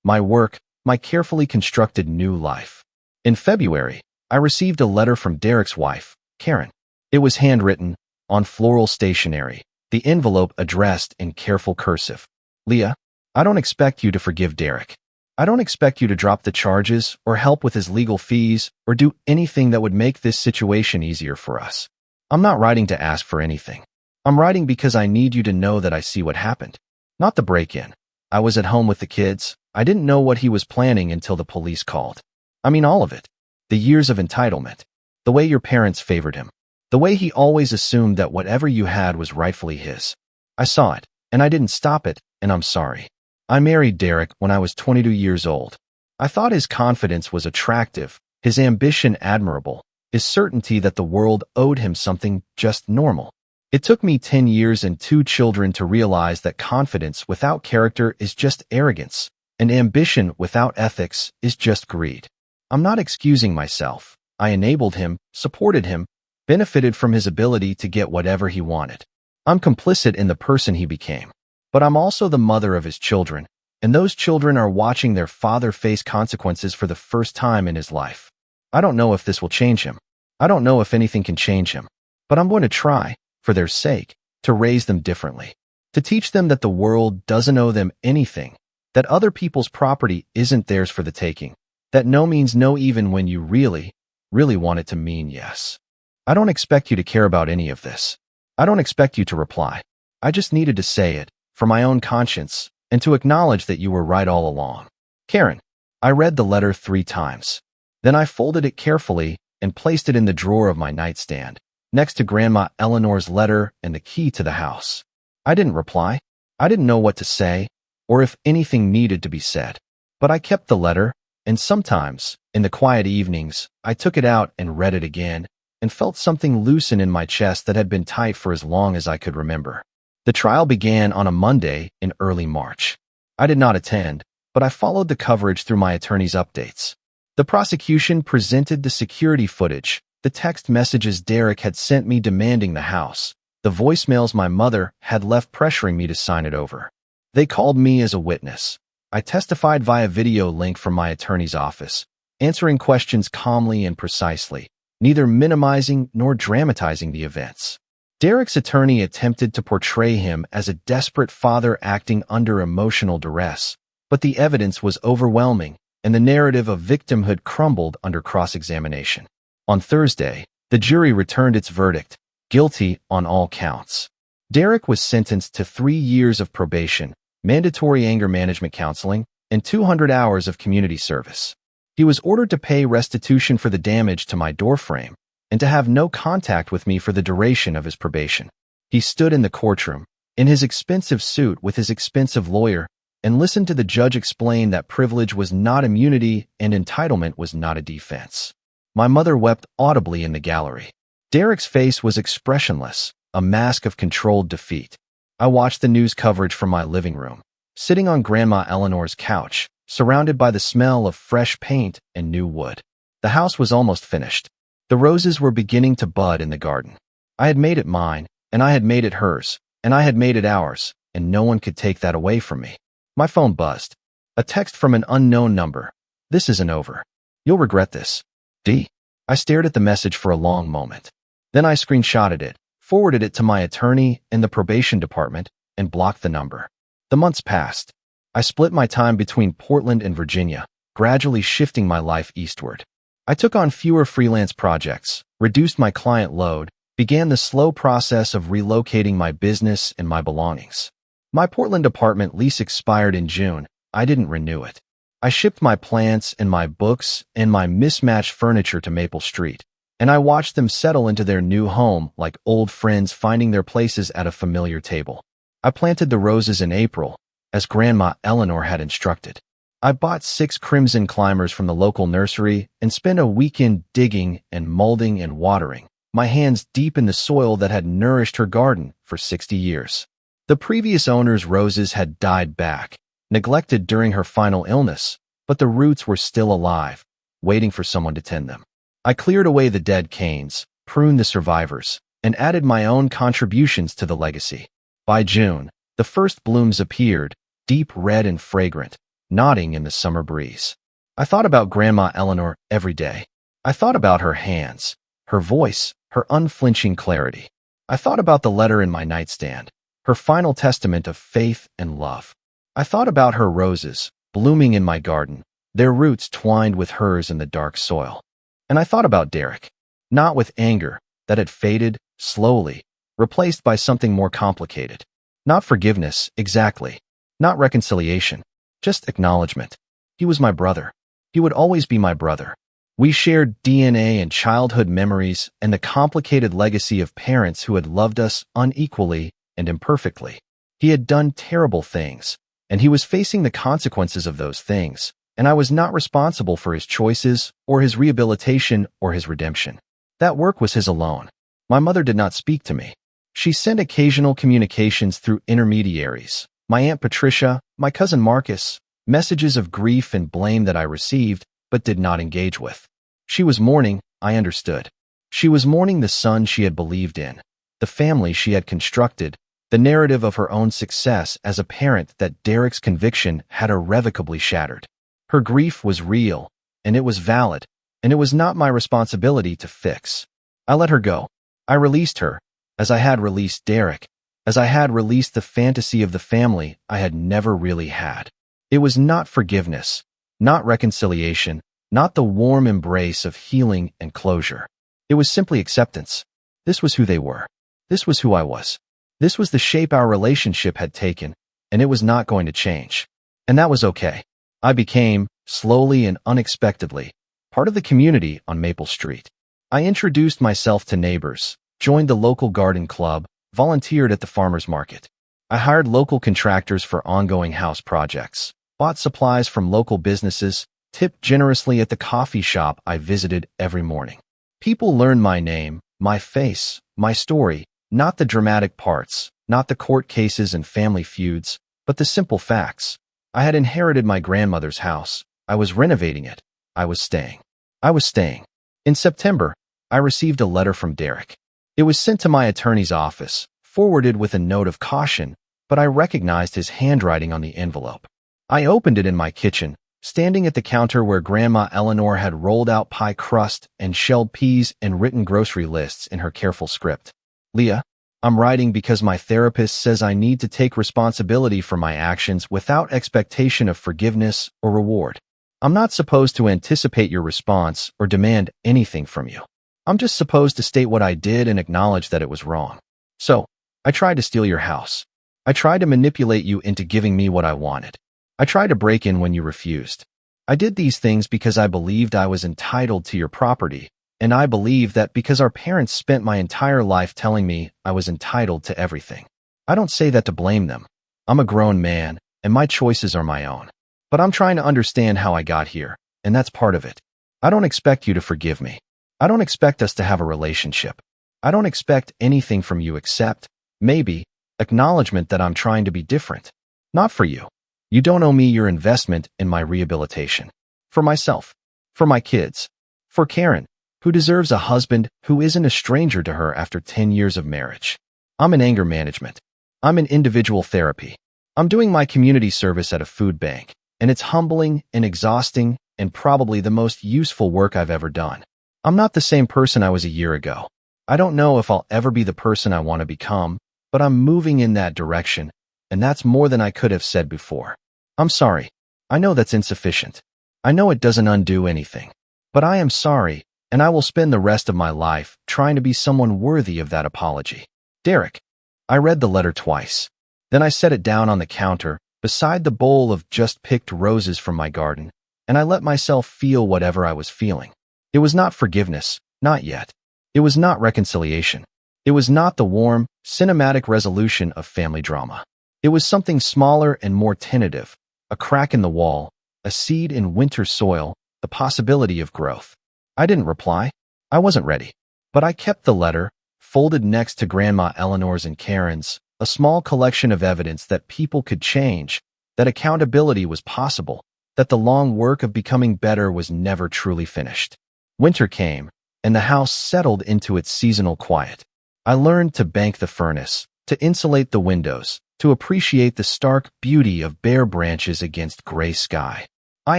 my work, my carefully constructed new life. In February, I received a letter from Derek's wife, Karen. It was handwritten, on floral stationery, the envelope addressed in careful cursive. Leah, I don't expect you to forgive Derek. I don't expect you to drop the charges or help with his legal fees or do anything that would make this situation easier for us. I'm not writing to ask for anything. I'm writing because I need you to know that I see what happened. Not the break-in. I was at home with the kids. I didn't know what he was planning until the police called. I mean all of it. The years of entitlement. The way your parents favored him. The way he always assumed that whatever you had was rightfully his. I saw it, and I didn't stop it, and I'm sorry. I married Derek when I was 22 years old. I thought his confidence was attractive, his ambition admirable, his certainty that the world owed him something just normal. It took me 10 years and 2 children to realize that confidence without character is just arrogance, and ambition without ethics is just greed. I'm not excusing myself. I enabled him, supported him, benefited from his ability to get whatever he wanted. I'm complicit in the person he became. But I'm also the mother of his children, and those children are watching their father face consequences for the first time in his life. I don't know if this will change him. I don't know if anything can change him. But I'm going to try, for their sake, to raise them differently. To teach them that the world doesn't owe them anything, that other people's property isn't theirs for the taking, that no means no even when you really, really want it to mean yes. I don't expect you to care about any of this. I don't expect you to reply. I just needed to say it, for my own conscience, and to acknowledge that you were right all along. Karen. I read the letter 3 times. Then I folded it carefully and placed it in the drawer of my nightstand, next to Grandma Eleanor's letter and the key to the house. I didn't reply. I didn't know what to say, or if anything needed to be said. But I kept the letter, and sometimes, in the quiet evenings, I took it out and read it again, and felt something loosen in my chest that had been tight for as long as I could remember. The trial began on a Monday in early March. I did not attend, but I followed the coverage through my attorney's updates. The prosecution presented the security footage, the text messages Derek had sent me demanding the house, the voicemails my mother had left pressuring me to sign it over. They called me as a witness. I testified via video link from my attorney's office, answering questions calmly and precisely, neither minimizing nor dramatizing the events. Derek's attorney attempted to portray him as a desperate father acting under emotional duress, but the evidence was overwhelming, and the narrative of victimhood crumbled under cross-examination. On Thursday, the jury returned its verdict, guilty on all counts. Derek was sentenced to 3 years of probation, mandatory anger management counseling, and 200 hours of community service. He was ordered to pay restitution for the damage to my doorframe and to have no contact with me for the duration of his probation. He stood in the courtroom, in his expensive suit with his expensive lawyer, and listened to the judge explain that privilege was not immunity and entitlement was not a defense. My mother wept audibly in the gallery. Derek's face was expressionless, a mask of controlled defeat. I watched the news coverage from my living room, sitting on Grandma Eleanor's couch, surrounded by the smell of fresh paint and new wood. The house was almost finished. The roses were beginning to bud in the garden. I had made it mine, and I had made it hers, and I had made it ours, and no one could take that away from me. My phone buzzed. A text from an unknown number. This isn't over. You'll regret this. D. I stared at the message for a long moment. Then I screenshotted it, forwarded it to my attorney in the probation department, and blocked the number. The months passed. I split my time between Portland and Virginia, gradually shifting my life eastward. I took on fewer freelance projects, reduced my client load, began the slow process of relocating my business and my belongings. My Portland apartment lease expired in June. I didn't renew it. I shipped my plants and my books and my mismatched furniture to Maple Street, and I watched them settle into their new home like old friends finding their places at a familiar table. I planted the roses in April, as Grandma Eleanor had instructed. I bought 6 crimson climbers from the local nursery and spent a weekend digging and molding and watering, my hands deep in the soil that had nourished her garden for 60 years. The previous owner's roses had died back, neglected during her final illness, but the roots were still alive, waiting for someone to tend them. I cleared away the dead canes, pruned the survivors, and added my own contributions to the legacy. By June, the first blooms appeared, deep red and fragrant, nodding in the summer breeze. I thought about Grandma Eleanor every day. I thought about her hands, her voice, her unflinching clarity. I thought about the letter in my nightstand, her final testament of faith and love. I thought about her roses, blooming in my garden, their roots twined with hers in the dark soil. And I thought about Derek, not with anger that had faded, slowly, replaced by something more complicated. Not forgiveness, exactly. Not reconciliation. Just acknowledgement. He was my brother. He would always be my brother. We shared DNA and childhood memories and the complicated legacy of parents who had loved us unequally and imperfectly. He had done terrible things, and he was facing the consequences of those things, and I was not responsible for his choices or his rehabilitation or his redemption. That work was his alone. My mother did not speak to me. She sent occasional communications through intermediaries. My Aunt Patricia, my cousin Marcus, messages of grief and blame that I received, but did not engage with. She was mourning, I understood. She was mourning the son she had believed in, the family she had constructed, the narrative of her own success as a parent that Derek's conviction had irrevocably shattered. Her grief was real, and it was valid, and it was not my responsibility to fix. I let her go. I released her, as I had released Derek, as I had released the fantasy of the family I had never really had. It was not forgiveness, not reconciliation, not the warm embrace of healing and closure. It was simply acceptance. This was who they were. This was who I was. This was the shape our relationship had taken, and it was not going to change. And that was okay. I became, slowly and unexpectedly, part of the community on Maple Street. I introduced myself to neighbors, joined the local garden club, volunteered at the farmer's market. I hired local contractors for ongoing house projects, bought supplies from local businesses, tipped generously at the coffee shop I visited every morning. People learned my name, my face, my story, not the dramatic parts, not the court cases and family feuds, but the simple facts. I had inherited my grandmother's house. I was renovating it. I was staying. I was staying. In September, I received a letter from Derek. It was sent to my attorney's office, forwarded with a note of caution, but I recognized his handwriting on the envelope. I opened it in my kitchen, standing at the counter where Grandma Eleanor had rolled out pie crust and shelled peas and written grocery lists in her careful script. Leah, I'm writing because my therapist says I need to take responsibility for my actions without expectation of forgiveness or reward. I'm not supposed to anticipate your response or demand anything from you. I'm just supposed to state what I did and acknowledge that it was wrong. So, I tried to steal your house. I tried to manipulate you into giving me what I wanted. I tried to break in when you refused. I did these things because I believed I was entitled to your property, and I believe that because our parents spent my entire life telling me I was entitled to everything. I don't say that to blame them. I'm a grown man, and my choices are my own. But I'm trying to understand how I got here, and that's part of it. I don't expect you to forgive me. I don't expect us to have a relationship. I don't expect anything from you except, maybe, acknowledgement that I'm trying to be different. Not for you. You don't owe me your investment in my rehabilitation. For myself. For my kids. For Karen, who deserves a husband who isn't a stranger to her after 10 years of marriage. I'm in anger management. I'm in individual therapy. I'm doing my community service at a food bank, and it's humbling and exhausting and probably the most useful work I've ever done. I'm not the same person I was a year ago. I don't know if I'll ever be the person I want to become, but I'm moving in that direction, and that's more than I could have said before. I'm sorry. I know that's insufficient. I know it doesn't undo anything. But I am sorry, and I will spend the rest of my life trying to be someone worthy of that apology. Derek. I read the letter twice. Then I set it down on the counter, beside the bowl of just-picked roses from my garden, and I let myself feel whatever I was feeling. It was not forgiveness, not yet. It was not reconciliation. It was not the warm, cinematic resolution of family drama. It was something smaller and more tentative, a crack in the wall, a seed in winter soil, the possibility of growth. I didn't reply. I wasn't ready. But I kept the letter, folded next to Grandma Eleanor's and Karen's, a small collection of evidence that people could change, that accountability was possible, that the long work of becoming better was never truly finished. Winter came, and the house settled into its seasonal quiet. I learned to bank the furnace, to insulate the windows, to appreciate the stark beauty of bare branches against gray sky. I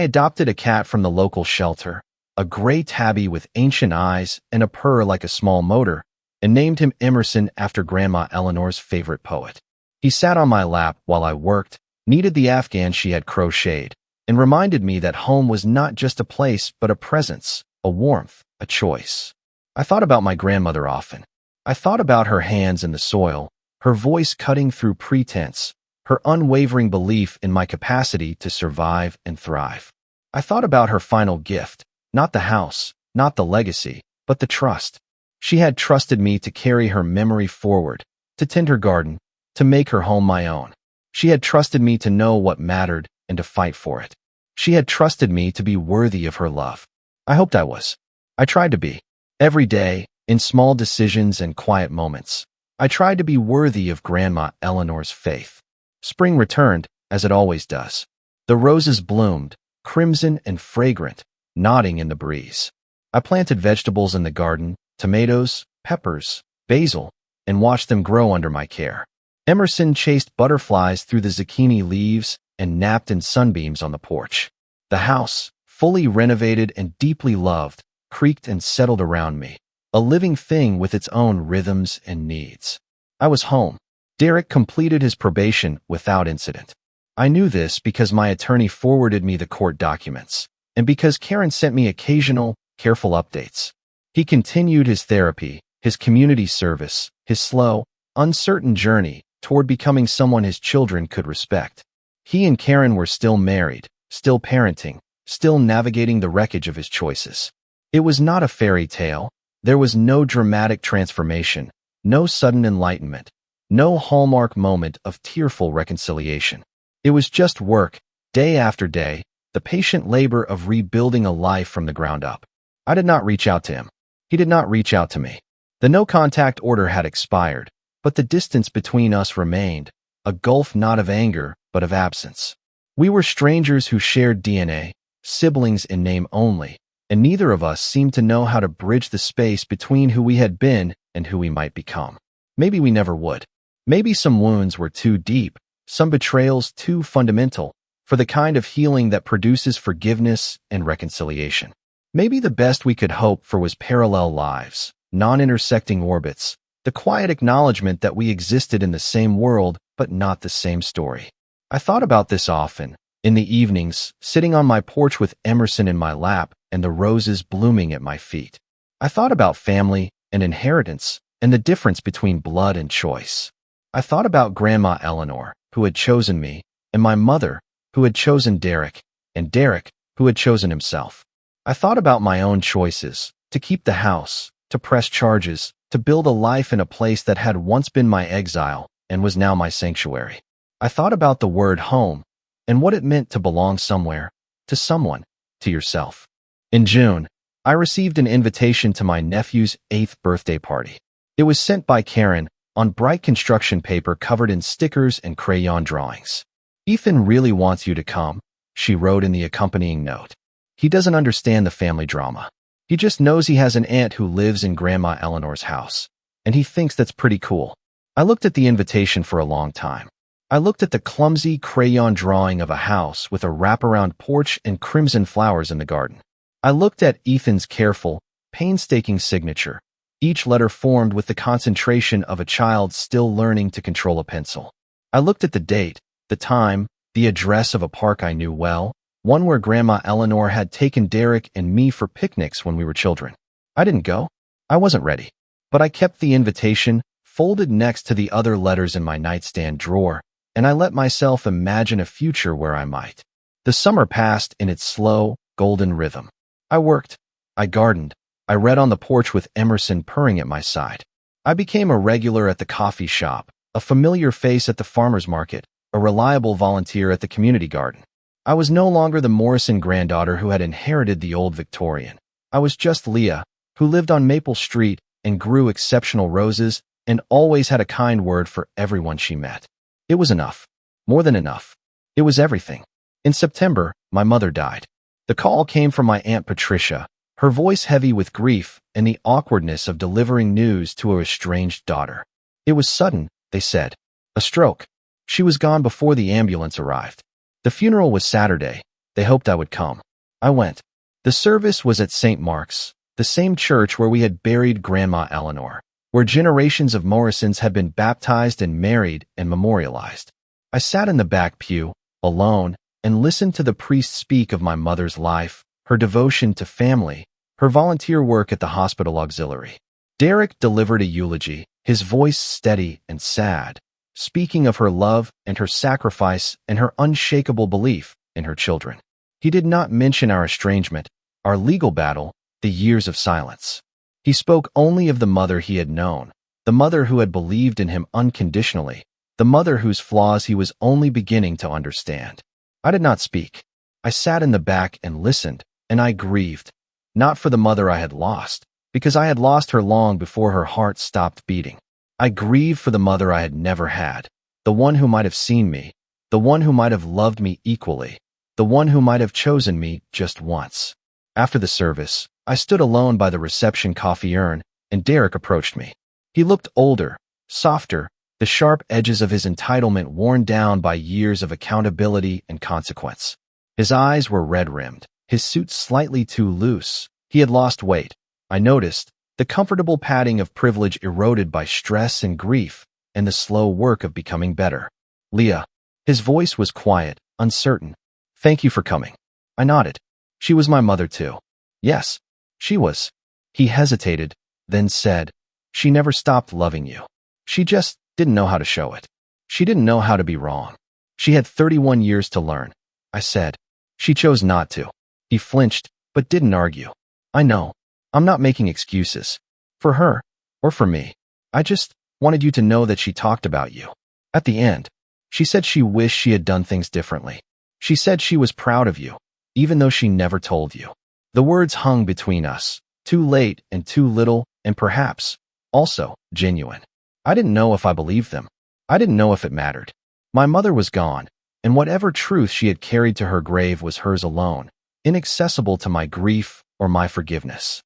adopted a cat from the local shelter, a gray tabby with ancient eyes and a purr like a small motor, and named him Emerson after Grandma Eleanor's favorite poet. He sat on my lap while I worked, kneaded the Afghan she had crocheted, and reminded me that home was not just a place but a presence, a warmth, a choice. I thought about my grandmother often. I thought about her hands in the soil, her voice cutting through pretense, her unwavering belief in my capacity to survive and thrive. I thought about her final gift, not the house, not the legacy, but the trust. She had trusted me to carry her memory forward, to tend her garden, to make her home my own. She had trusted me to know what mattered and to fight for it. She had trusted me to be worthy of her love. I hoped I was. I tried to be. Every day, in small decisions and quiet moments, I tried to be worthy of Grandma Eleanor's faith. Spring returned, as it always does. The roses bloomed, crimson and fragrant, nodding in the breeze. I planted vegetables in the garden, tomatoes, peppers, basil, and watched them grow under my care. Emerson chased butterflies through the zucchini leaves and napped in sunbeams on the porch. The house, fully renovated and deeply loved, creaked and settled around me, a living thing with its own rhythms and needs. I was home. Derek completed his probation without incident. I knew this because my attorney forwarded me the court documents, and because Karen sent me occasional, careful updates. He continued his therapy, his community service, his slow, uncertain journey toward becoming someone his children could respect. He and Karen were still married, still parenting, still navigating the wreckage of his choices. It was not a fairy tale. There was no dramatic transformation, no sudden enlightenment, no hallmark moment of tearful reconciliation. It was just work, day after day, the patient labor of rebuilding a life from the ground up. I did not reach out to him. He did not reach out to me. The no-contact order had expired, but the distance between us remained, a gulf not of anger, but of absence. We were strangers who shared DNA, siblings in name only, and neither of us seemed to know how to bridge the space between who we had been and who we might become. Maybe we never would. Maybe some wounds were too deep, some betrayals too fundamental, for the kind of healing that produces forgiveness and reconciliation. Maybe the best we could hope for was parallel lives, non-intersecting orbits, the quiet acknowledgement that we existed in the same world but not the same story. I thought about this often, in the evenings, sitting on my porch with Emerson in my lap and the roses blooming at my feet. I thought about family and inheritance and the difference between blood and choice. I thought about Grandma Eleanor, who had chosen me, and my mother, who had chosen Derek, and Derek, who had chosen himself. I thought about my own choices, to keep the house, to press charges, to build a life in a place that had once been my exile and was now my sanctuary. I thought about the word home and what it meant to belong somewhere, to someone, to yourself. In June, I received an invitation to my nephew's 8th birthday party. It was sent by Karen on bright construction paper covered in stickers and crayon drawings. "Ethan really wants you to come," she wrote in the accompanying note. "He doesn't understand the family drama. He just knows he has an aunt who lives in Grandma Eleanor's house, and he thinks that's pretty cool." I looked at the invitation for a long time. I looked at the clumsy crayon drawing of a house with a wraparound porch and crimson flowers in the garden. I looked at Ethan's careful, painstaking signature, each letter formed with the concentration of a child still learning to control a pencil. I looked at the date, the time, the address of a park I knew well, one where Grandma Eleanor had taken Derek and me for picnics when we were children. I didn't go. I wasn't ready. But I kept the invitation folded next to the other letters in my nightstand drawer, and I let myself imagine a future where I might. The summer passed in its slow, golden rhythm. I worked. I gardened. I read on the porch with Emerson purring at my side. I became a regular at the coffee shop, a familiar face at the farmer's market, a reliable volunteer at the community garden. I was no longer the Morrison granddaughter who had inherited the old Victorian. I was just Leah, who lived on Maple Street and grew exceptional roses and always had a kind word for everyone she met. It was enough. More than enough. It was everything. In September, my mother died. The call came from my Aunt Patricia, her voice heavy with grief and the awkwardness of delivering news to a estranged daughter. It was sudden, they said. A stroke. She was gone before the ambulance arrived. The funeral was Saturday. They hoped I would come. I went. The service was at St. Mark's, the same church where we had buried Grandma Eleanor, where generations of Morrisons had been baptized and married and memorialized. I sat in the back pew, alone, and listened to the priest speak of my mother's life, her devotion to family, her volunteer work at the hospital auxiliary. Derek delivered a eulogy, his voice steady and sad, speaking of her love and her sacrifice and her unshakable belief in her children. He did not mention our estrangement, our legal battle, the years of silence. He spoke only of the mother he had known, the mother who had believed in him unconditionally, the mother whose flaws he was only beginning to understand. I did not speak. I sat in the back and listened, and I grieved, not for the mother I had lost, because I had lost her long before her heart stopped beating. I grieved for the mother I had never had, the one who might have seen me, the one who might have loved me equally, the one who might have chosen me just once. After the service, I stood alone by the reception coffee urn, and Derek approached me. He looked older, softer, the sharp edges of his entitlement worn down by years of accountability and consequence. His eyes were red-rimmed, his suit slightly too loose. He had lost weight. I noticed, the comfortable padding of privilege eroded by stress and grief, and the slow work of becoming better. "Leah." His voice was quiet, uncertain. "Thank you for coming." I nodded. "She was my mother too." "Yes, she was." He hesitated, then said, "She never stopped loving you. She just didn't know how to show it. She didn't know how to be wrong. She had 31 years to learn." I said. "She chose not to." He flinched, but didn't argue. "I know. I'm not making excuses. For her, or for me. I just wanted you to know that she talked about you." At the end, she said she wished she had done things differently. She said she was proud of you, even though she never told you. The words hung between us, too late and too little, and perhaps, also, genuine. I didn't know if I believed them. I didn't know if it mattered. My mother was gone, and whatever truth she had carried to her grave was hers alone, inaccessible to my grief or my forgiveness.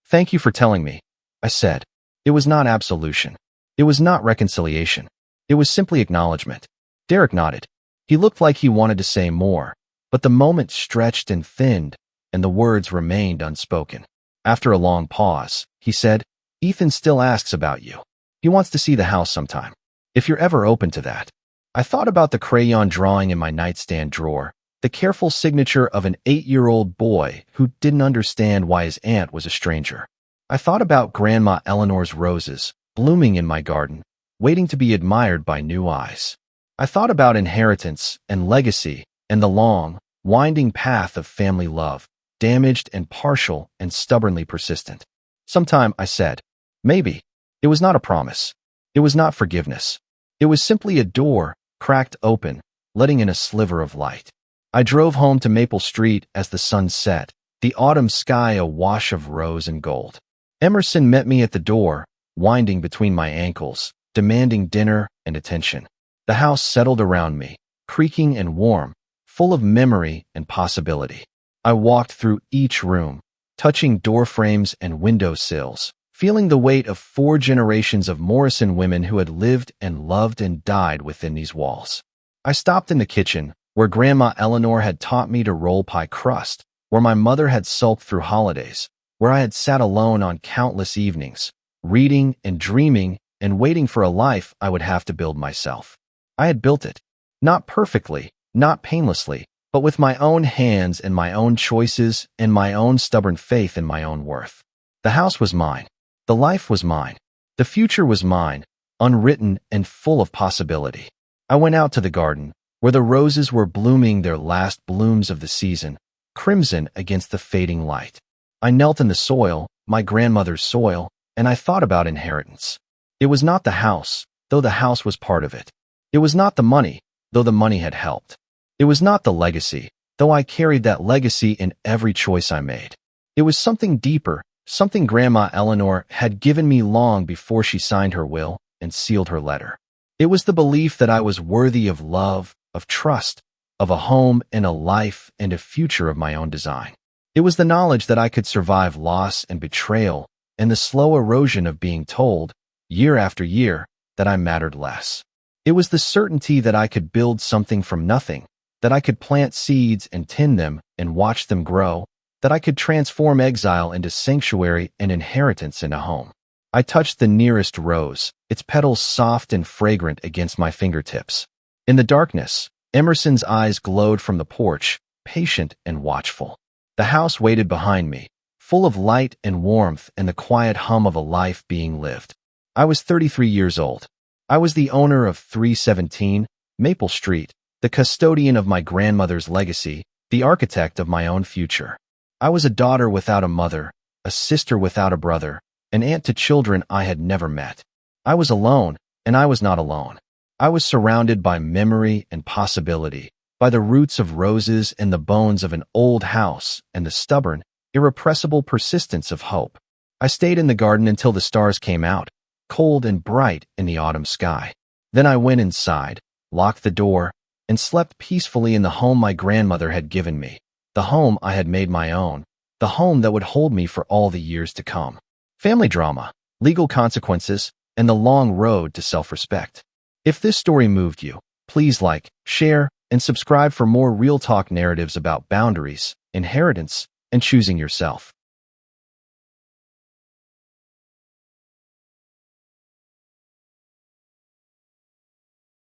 "Thank you for telling me," I said. It was not absolution. It was not reconciliation. It was simply acknowledgement. Derek nodded. He looked like he wanted to say more, but the moment stretched and thinned, and the words remained unspoken. After a long pause, he said, "Ethan still asks about you. He wants to see the house sometime. If you're ever open to that." I thought about the crayon drawing in my nightstand drawer, the careful signature of an 8-year-old boy who didn't understand why his aunt was a stranger. I thought about Grandma Eleanor's roses, blooming in my garden, waiting to be admired by new eyes. I thought about inheritance and legacy and the long, winding path of family love, damaged and partial and stubbornly persistent. Sometime I said, maybe. It was not a promise. It was not forgiveness. It was simply a door, cracked open, letting in a sliver of light. I drove home to Maple Street as the sun set, the autumn sky a wash of rose and gold. Emerson met me at the door, winding between my ankles, demanding dinner and attention. The house settled around me, creaking and warm, full of memory and possibility. I walked through each room, touching door frames and window sills, feeling the weight of 4 generations of Morrison women who had lived and loved and died within these walls. I stopped in the kitchen, where Grandma Eleanor had taught me to roll pie crust, where my mother had sulked through holidays, where I had sat alone on countless evenings, reading and dreaming and waiting for a life I would have to build myself. I had built it. Not perfectly, not painlessly, but with my own hands and my own choices and my own stubborn faith in my own worth. The house was mine. The life was mine. The future was mine, unwritten and full of possibility. I went out to the garden, where the roses were blooming their last blooms of the season, crimson against the fading light. I knelt in the soil, my grandmother's soil, and I thought about inheritance. It was not the house, though the house was part of it. It was not the money, though the money had helped. It was not the legacy, though I carried that legacy in every choice I made. It was something deeper, something Grandma Eleanor had given me long before she signed her will and sealed her letter. It was the belief that I was worthy of love, of trust, of a home and a life and a future of my own design. It was the knowledge that I could survive loss and betrayal and the slow erosion of being told, year after year, that I mattered less. It was the certainty that I could build something from nothing, that I could plant seeds and tend them and watch them grow, that I could transform exile into sanctuary and inheritance into home. I touched the nearest rose, its petals soft and fragrant against my fingertips. In the darkness, Emerson's eyes glowed from the porch, patient and watchful. The house waited behind me, full of light and warmth and the quiet hum of a life being lived. I was 33 years old. I was the owner of 317 Maple Street, the custodian of my grandmother's legacy, the architect of my own future. I was a daughter without a mother, a sister without a brother, an aunt to children I had never met. I was alone, and I was not alone. I was surrounded by memory and possibility, by the roots of roses and the bones of an old house and the stubborn, irrepressible persistence of hope. I stayed in the garden until the stars came out, cold and bright in the autumn sky. Then I went inside, locked the door, and slept peacefully in the home my grandmother had given me, the home I had made my own, the home that would hold me for all the years to come. Family drama, legal consequences, and the long road to self-respect. If this story moved you, please like, share, and subscribe for more real talk narratives about boundaries, inheritance, and choosing yourself.